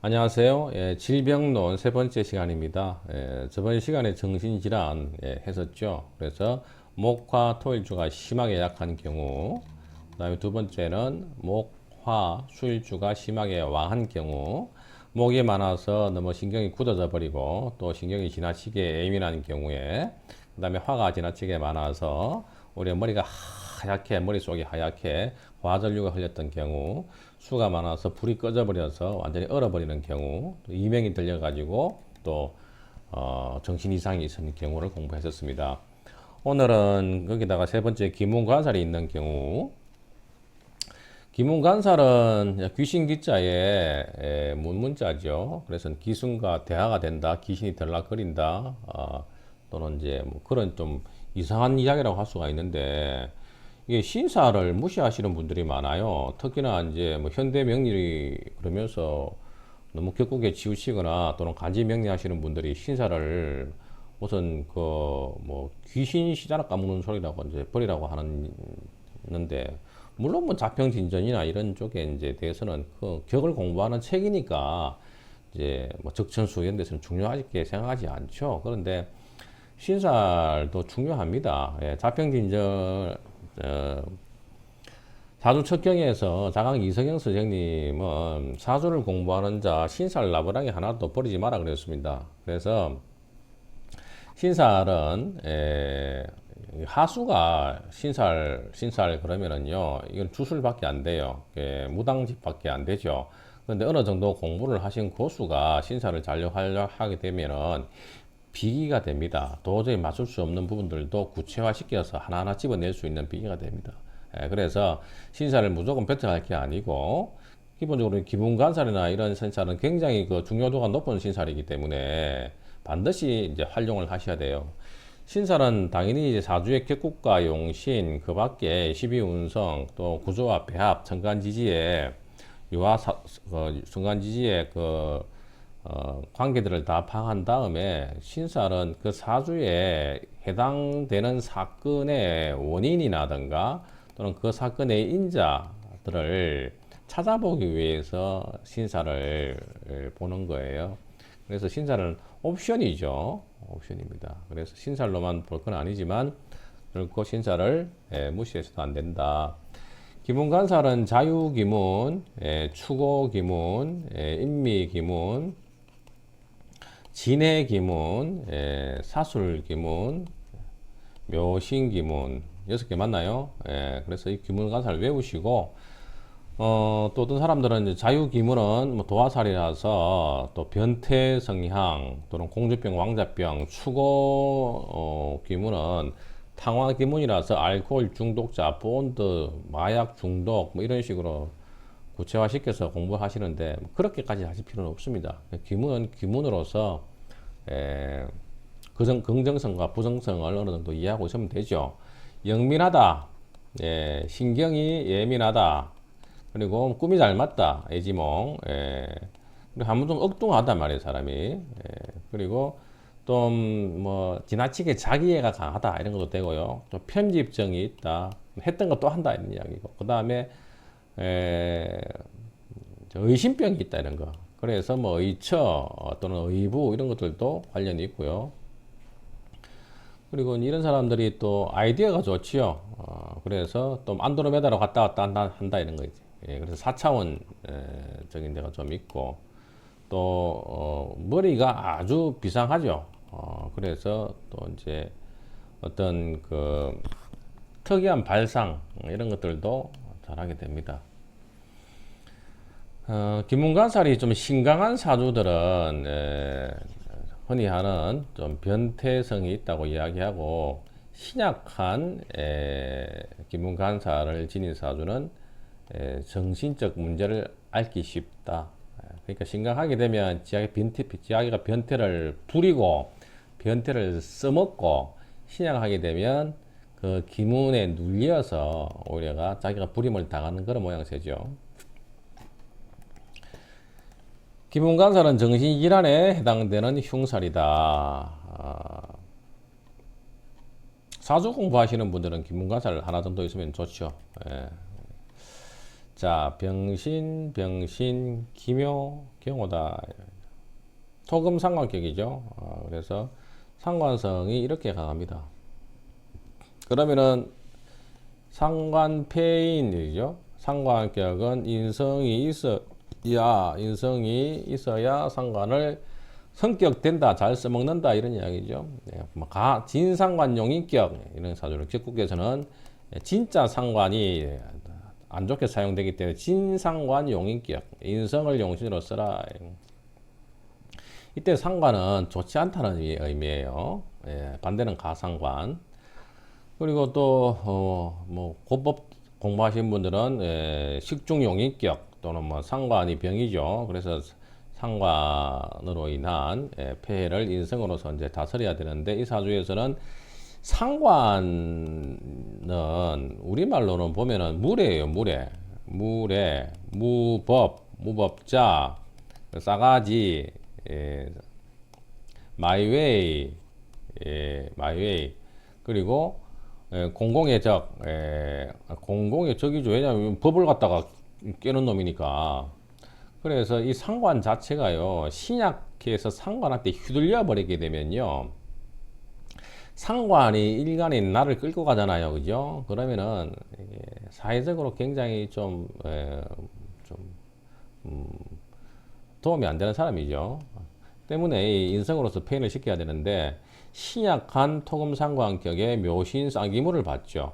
안녕하세요. 질병론 세 번째 시간입니다. 저번 시간에 정신질환 했었죠. 그래서 목화 토일주가 심하게 약한 경우, 그다음에 두 번째는 목화 수일주가 심하게 왕한 경우, 목이 많아서 너무 신경이 굳어져 버리고 또 신경이 지나치게 예민한 경우에, 그다음에 화가 지나치게 많아서 우리 머리가 하얗게 머릿속이 하얗게 화전류가 흘렸던 경우, 수가 많아서 불이 꺼져 버려서 완전히 얼어버리는 경우, 또 이명이 들려가지고 또 정신 이상이 있는 경우를 공부했었습니다. 오늘은 거기다가 세 번째 기문관살이 있는 경우, 기문관살은 귀신 기자의 문문자죠. 그래서 기순과 대화가 된다, 귀신이 들락거린다, 또는 이제 뭐 그런 좀 이상한 이야기라고 할 수가 있는데, 이게 신사를 무시하시는 분들이 많아요. 특히나 이제 뭐 현대 명리를 그러면서 너무 격하게 치우치거나 또는 간지 명리하시는 분들이 신사를 무슨 그 뭐 귀신 시자나 까먹는 소리라고 이제 버리라고 하는데, 물론 뭐 자평진전이나 이런 쪽에 이제 대해서는 그 격을 공부하는 책이니까 이제 뭐 적천수 이런 데서는 중요하게 생각하지 않죠. 그런데 신살도 중요합니다. 자평진전 사주 척경에서 자강 이석영 선생님은 사주를 공부하는 자 신살 나부랑이 하나도 버리지 마라 그랬습니다. 그래서 신살은 하수가 신살 그러면은요, 이건 주술밖에 안 돼요. 무당집밖에 안 되죠. 그런데 어느 정도 공부를 하신 고수가 신살을 잔류하려 하게 되면은 비기가 됩니다. 도저히 맞출 수 없는 부분들도 구체화시켜서 하나하나 집어낼 수 있는 비기가 됩니다. 그래서 신사를 무조건 배척할 게 아니고, 기본적으로 기문관살이나 이런 신살은 굉장히 그 중요도가 높은 신살이기 때문에 반드시 이제 활용을 하셔야 돼요. 신살은 당연히 이제 사주의 격국과 용신, 그 밖에 12운성, 또 구조와 배합, 천간지지에 유화 천간지지의 관계들을 다 파악한 다음에 신살은 그 사주에 해당되는 사건의 원인이라든가 또는 그 사건의 인자들을 찾아보기 위해서 신살을 보는 거예요. 그래서 신살은 옵션이죠. 옵션입니다. 그래서 신살로만 볼 건 아니지만 결코 신살을 무시해서도 안 된다. 기문관살은 자유기문, 추고기문, 인미기문, 진해기문, 사술기문, 묘신기문 6개 맞나요? 그래서 이 기문관살 외우시고, 또 어떤 사람들은 이제 자유기문은 뭐 도화살이라서 또 변태성향 또는 공주병, 왕자병, 추고 기문은 탕화기문이라서 알코올 중독자, 본드, 마약 중독 뭐 이런 식으로 구체화시켜서 공부하시는데 그렇게까지 하실 필요는 없습니다. 기문은 기문으로서 긍정성과 부정성을 어느 정도 이해하고 있으면 되죠. 영민하다, 신경이 예민하다, 그리고 꿈이 잘 맞다, 애지몽, 그리고 한번 좀 엉뚱하단 말이에요, 사람이. 그리고 좀 뭐 지나치게 자기애가 강하다 이런 것도 되고요. 또 편집증이 있다, 했던 거 또 한다 이런 이야기고, 그 다음에 의심병이 있다 이런 거. 그래서 뭐 의처 또는 의부 이런 것들도 관련이 있고요. 그리고 이런 사람들이 또 아이디어가 좋지요. 그래서 또 안드로메다로 갔다 왔다 한다 이런 거지. 그래서 4차원적인 데가 좀 있고, 또 머리가 아주 비상하죠. 그래서 또 이제 어떤 그 특이한 발상 이런 것들도 잘하게 됩니다. 기문관살이 좀 신강한 사주들은 흔히 하는 좀 변태성이 있다고 이야기하고, 신약한 기문관살을 지닌 사주는 정신적 문제를 앓기 쉽다. 그러니까 심각하게 되면 지하기가 변태를 부리고 변태를 써먹고, 신약하게 되면 그 기문에 눌려서 오히려 자기가 부림을 당하는 그런 모양새죠. 기문관살은 정신질환에 해당되는 흉살이다. 사주 공부하시는 분들은 기문관살 하나 정도 있으면 좋죠. 자, 병신, 기묘, 경호다. 토금 상관격이죠. 그래서 상관성이 이렇게 강합니다. 그러면은 상관패인이죠. 상관격은 인성이 있어야 상관을 성격된다, 잘 써먹는다 이런 이야기죠. 진상관용인격 이런 사주를 적국에서는 진짜 상관이 안 좋게 사용되기 때문에 진상관용인격 인성을 용신으로 써라. 이때 상관은 좋지 않다는 의미예요. 반대는 가상관. 그리고 또 뭐 고법 공부하신 분들은 식중용인격 또는 뭐 상관이 병이죠. 그래서 상관으로 인한 폐해를 인성으로서 이제 다스려야 되는데 이 사주에서는 상관은 우리말로는 보면은 무례예요. 무례, 무법자, 싸가지, 마이웨이, 그리고 공공의 적이죠. 왜냐하면 법을 갖다가 깨는 놈이니까. 그래서 이 상관 자체가요, 신약해서 상관한테 휘둘려 버리게 되면요, 상관이 일간인 나를 끌고 가잖아요. 그죠? 그러면은 사회적으로 굉장히 좀 도움이 안 되는 사람이죠. 때문에 인성으로서 폐인을 시켜야 되는데 신약한 토금상관격의 묘신 쌍기물을 받죠.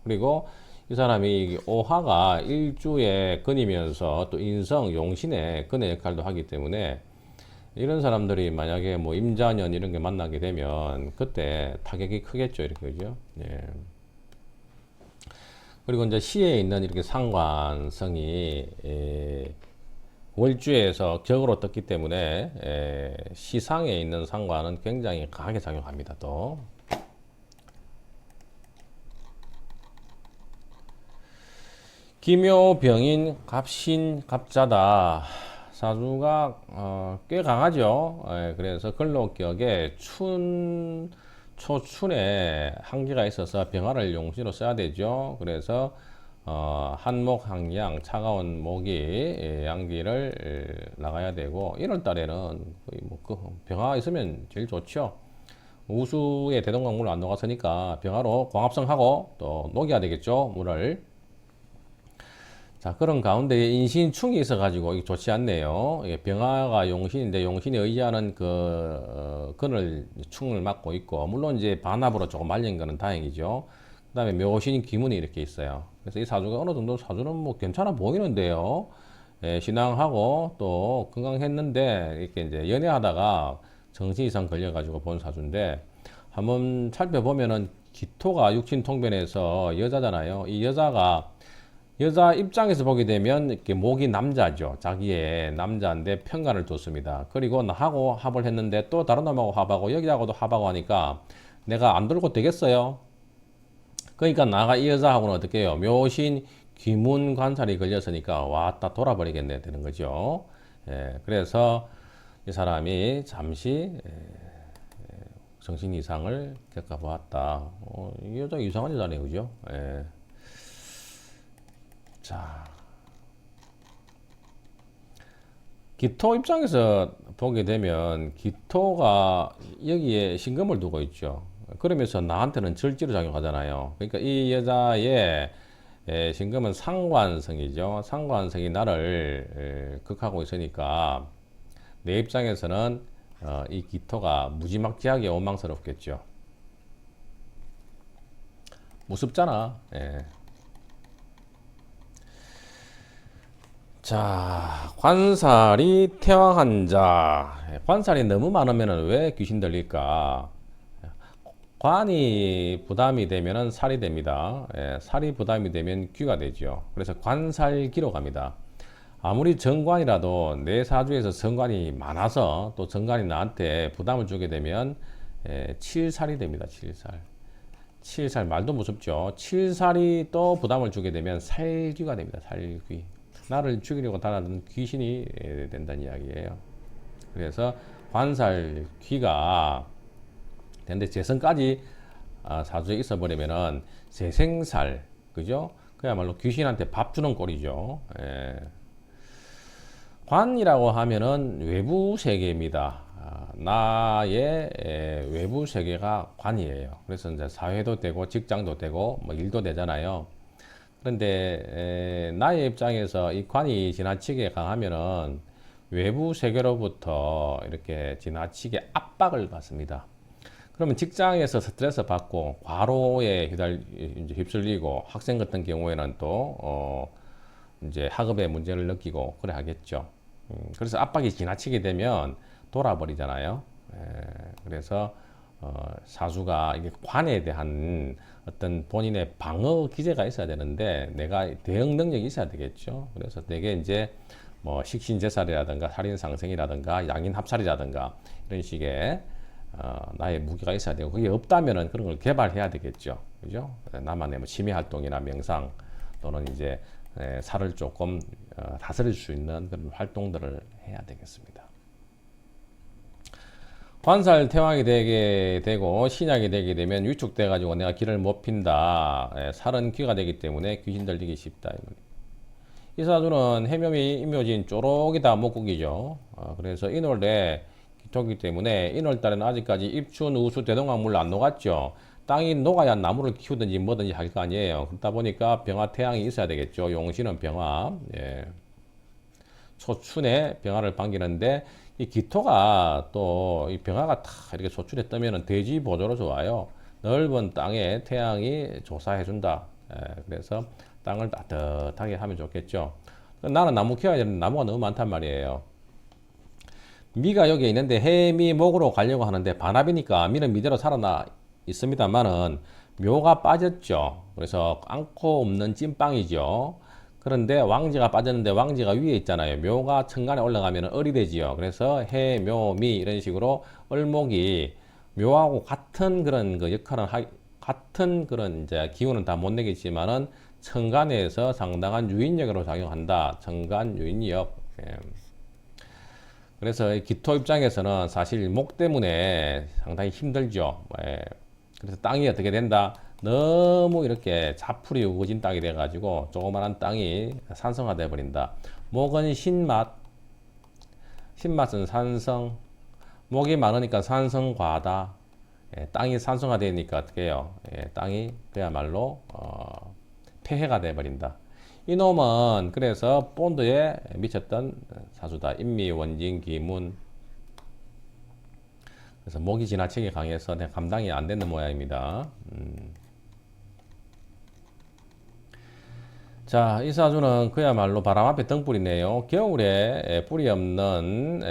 그리고 이 사람이 오화가 일주에 근이면서 또 인성, 용신의 근의 역할도 하기 때문에 이런 사람들이 만약에 뭐 임자년 이런 게 만나게 되면 그때 타격이 크겠죠. 이렇게 그죠? 예. 그리고 이제 시에 있는 이렇게 상관성이 월주에서 격으로 떴기 때문에 시상에 있는 상관은 굉장히 강하게 작용합니다. 또 기묘병인 갑신 갑자다. 사주가 꽤 강하죠. 그래서 근록격에 초춘에 한기가 있어서 병화를 용신으로 써야 되죠. 그래서 한목 항양 차가운 목이 양기를 나가야 되고 1월 달에는 거의 뭐 병화가 있으면 제일 좋죠. 우수에 대동강물로 안 녹았으니까 병화로 광합성하고 또 녹여야 되겠죠, 물을. 자, 그런 가운데 인신충이 있어가지고 이게 좋지 않네요. 병화가 용신인데 용신이 의지하는 근을 충을 맡고 있고, 물론 이제 반합으로 조금 말린 거는 다행이죠. 그 다음에 묘신 기문이 이렇게 있어요. 그래서 이 사주가 어느 정도 사주는 뭐 괜찮아 보이는데요. 신앙하고 또 건강했는데 이렇게 이제 연애하다가 정신 이상 걸려가지고 본 사주인데 한번 살펴보면은 기토가 육친통변에서 여자잖아요. 이 여자 입장에서 보게 되면 이렇게 목이 남자죠. 자기의 남자인데 편간을 뒀습니다. 그리고 나하고 합을 했는데 또 다른 놈하고 합하고 여기하고도 합하고 하니까 내가 안 돌고 되겠어요. 그러니까 나가 이 여자하고는 어떻게 해요? 묘신 귀문 관찰이 걸렸으니까 왔다 돌아버리겠네 되는 거죠. 그래서 이 사람이 잠시 정신 이상을 겪어보았다. 이 여자 이상한 여자네요, 그죠? 자, 기토 입장에서 보게 되면 기토가 여기에 신금을 두고 있죠. 그러면서 나한테는 절지로 작용하잖아요. 그러니까 이 여자의 신금은 상관성이죠. 상관성이 나를 극하고 있으니까 내 입장에서는 이 기토가 무지막지하게 원망스럽겠죠. 무섭잖아. 자, 관살이 태왕한 자. 관살이 너무 많으면 왜 귀신 들릴까? 관이 부담이 되면 살이 됩니다. 살이 부담이 되면 귀가 되죠. 그래서 관살기로 갑니다. 아무리 정관이라도 내 사주에서 정관이 많아서 또 정관이 나한테 부담을 주게 되면 칠살이 됩니다. 칠살 말도 무섭죠. 칠살이 또 부담을 주게 되면 살귀가 됩니다. 살귀. 나를 죽이려고 달아드는 귀신이 된다는 이야기예요. 그래서 관살귀가 되는데 재성까지 사주에 있어 버리면은 세생살, 그죠? 그야말로 귀신한테 밥 주는 꼴이죠. 예. 관이라고 하면은 외부 세계입니다. 나의 외부 세계가 관이에요. 그래서 이제 사회도 되고 직장도 되고 뭐 일도 되잖아요. 그런데 나의 입장에서 이 관이 지나치게 강하면은 외부 세계로부터 이렇게 지나치게 압박을 받습니다. 그러면 직장에서 스트레스 받고 과로에 휩쓸리고 학생 같은 경우에는 또 이제 학업에 문제를 느끼고 그래 하겠죠. 그래서 압박이 지나치게 되면 돌아버리잖아요. 그래서 사주가 이게 관에 대한 어떤 본인의 방어 기제가 있어야 되는데 내가 대응 능력이 있어야 되겠죠. 그래서 되게 이제 뭐 식신제살이라든가 살인상생이라든가 양인합살이라든가 이런 식의 나의 무기가 있어야 되고 그게 없다면은 그런 걸 개발해야 되겠죠. 그죠? 나만의 뭐 취미 활동이나 명상 또는 이제 살을 조금 다스릴 수 있는 그런 활동들을 해야 되겠습니다. 관살 태왕이 되게 되고 신약이 되게 되면 위축돼 가지고 내가 길을 못 핀다. 살은 귀가 되기 때문에 귀신 들리기 쉽다. 이 사주는 해묘미 임묘진 쪼록이다 목국이죠. 그래서 인월에 기토기 때문에 인월달에는 아직까지 입춘, 우수, 대동강물 안 녹았죠. 땅이 녹아야 나무를 키우든지 뭐든지 할 거 아니에요. 그러다 보니까 병화 태양이 있어야 되겠죠. 용신은 병화. 예. 초춘에 병화를 반기는데 이 기토가 또 이 병화가 탁 이렇게 초춘에 뜨면은 대지 보조로 좋아요. 넓은 땅에 태양이 조사해준다. 예. 그래서 땅을 따뜻하게 하면 좋겠죠. 나는 나무 키워야 되는데 나무가 너무 많단 말이에요. 미가 여기 있는데 해미 목으로 가려고 하는데 반합이니까 미는 미대로 살아나 있습니다만은 묘가 빠졌죠. 그래서 앙코 없는 찐빵이죠. 그런데 왕지가 빠졌는데 왕지가 위에 있잖아요. 묘가 천간에 올라가면 을이 되지요. 그래서 해, 묘, 미 이런 식으로 을목이 묘하고 같은 그런 그 역할은 같은 그런 이제 기운은 다 못 내겠지만은 천간에서 상당한 유인력으로 작용한다. 천간 유인력. 예. 그래서 기토 입장에서는 사실 목 때문에 상당히 힘들죠. 예. 그래서 땅이 어떻게 된다? 너무 이렇게 자풀이 우거진 땅이 돼가지고 조그만한 땅이 산성화돼 버린다. 목은 신맛, 신맛은 산성, 목이 많으니까 산성과다. 예, 땅이 산성화되니까 어떻게 해요? 예, 땅이 그야말로 폐해가 돼 버린다. 이놈은 그래서 본드에 미쳤던 사주다. 인미, 원진, 기문. 그래서 목이 지나치게 강해서 감당이 안 되는 모양입니다. 자, 이 사주는 그야말로 바람 앞에 등불이네요. 겨울에 뿌리 없는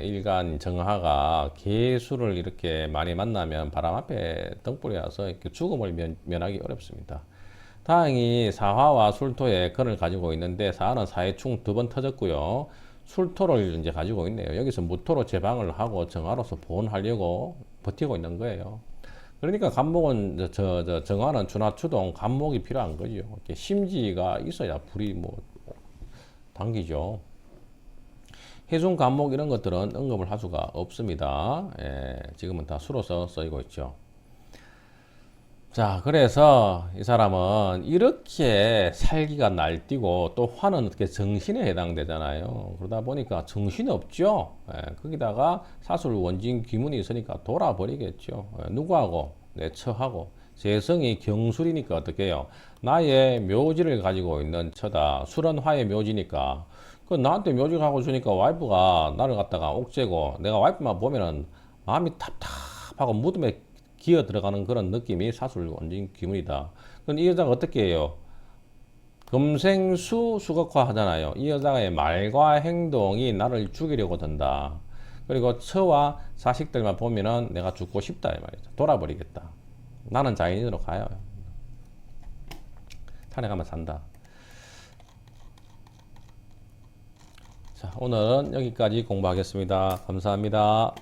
일간 정화가 개수를 이렇게 많이 만나면 바람 앞에 등불이라서 이렇게 죽음을 면하기 어렵습니다. 다행히 사화와 술토의 건을 가지고 있는데 사화는 사해충 2번 터졌고요. 술토를 이제 가지고 있네요. 여기서 무토로 제방을 하고 정화로서 보온하려고 버티고 있는 거예요. 그러니까 간목은 정화는 준하추동 간목이 필요한 거죠. 이렇게 심지가 있어야 불이 뭐 당기죠. 해중 간목 이런 것들은 언급을 할 수가 없습니다. 예, 지금은 다 수로서 쓰이고 있죠. 자, 그래서 이 사람은 이렇게 살기가 날뛰고 또 화는 어떻게 정신에 해당되잖아요. 그러다 보니까 정신이 없죠. 예, 거기다가 사술 원진 귀문이 있으니까 돌아버리겠죠. 예, 누구하고? 내처하고. 재성이 경술이니까 어떻게 해요? 나의 묘지를 가지고 있는 처다. 술은 화의 묘지니까. 그 나한테 묘지 가고 주니까 와이프가 나를 갖다가 옥죄고 내가 와이프만 보면은 마음이 답답하고 무덤에 기어 들어가는 그런 느낌이 사술 원진 귀문이다. 그럼 이 여자가 어떻게 해요? 금생수 수극화 하잖아요. 이 여자의 말과 행동이 나를 죽이려고 든다. 그리고 처와 사식들만 보면은 내가 죽고 싶다 이 말이죠. 돌아버리겠다. 나는 자연인으로 가요. 산에 가면 산다. 자, 오늘은 여기까지 공부하겠습니다. 감사합니다.